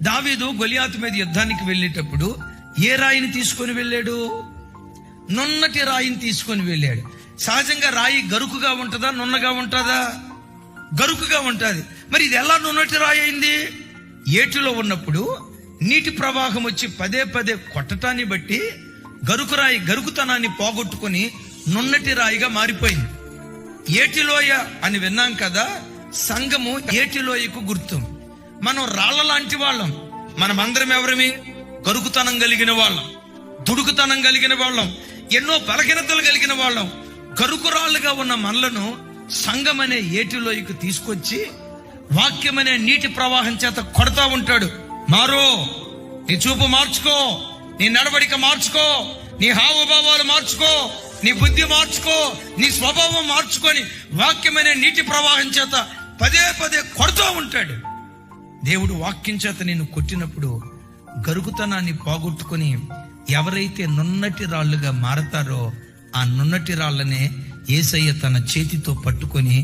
దావీదు గొలియాతు మీద యుద్ధానికి వెళ్ళేటప్పుడు ఏ రాయిని తీసుకొని వెళ్ళాడు? నున్నటి రాయిని తీసుకొని వెళ్ళాడు. సహజంగా రాయి గరుకుగా ఉంటుందా, నున్నగా ఉంటుందా? గరుకుగా ఉంటుంది. మరి ఇది ఎలా నున్నటి రాయి అయింది? ఏటిలో ఉన్నప్పుడు నీటి ప్రవాహం వచ్చి పదే పదే కొట్టటాన్ని బట్టి గరుకురాయి గరుకుతనాన్ని పోగొట్టుకుని నున్నటి రాయిగా మారిపోయింది. ఏటిలోయ అని విన్నాం కదా, సంఘము ఏటిలోయకు గుర్తు. మనం రాళ్ల లాంటి వాళ్ళం. మనమందరం ఎవరిమి? గరుకుతనం కలిగిన వాళ్ళం, దుడుకుతనం కలిగిన వాళ్ళం, ఎన్నో బలహీనతలు కలిగిన వాళ్ళం. గరుకురాళ్ళుగా ఉన్న మనలను సంఘం అనే ఏటిలోయకు తీసుకొచ్చి వాక్యం అనే నీటి ప్రవాహం చేత కొడతా ఉంటాడు. మారో, నీ చూపు మార్చుకో, నీ నడవడిక మార్చుకో, నీ హావభావాలు మార్చుకో, నీ బుద్ధి మార్చుకో, నీ స్వభావం మార్చుకొని వాక్యం అనే నీటి ప్రవాహం చేత పదే పదే కొడుతూ ఉంటాడు. దేవుడు వాక్యం చేత నిన్ను కొట్టినప్పుడు గరుకుతనాన్ని పోగొట్టుకుని ఎవరైతే నున్నటి రాళ్లుగా మారతారో ఆ నున్నటి రాళ్లనే యేసయ్య తన చేతితో పట్టుకొని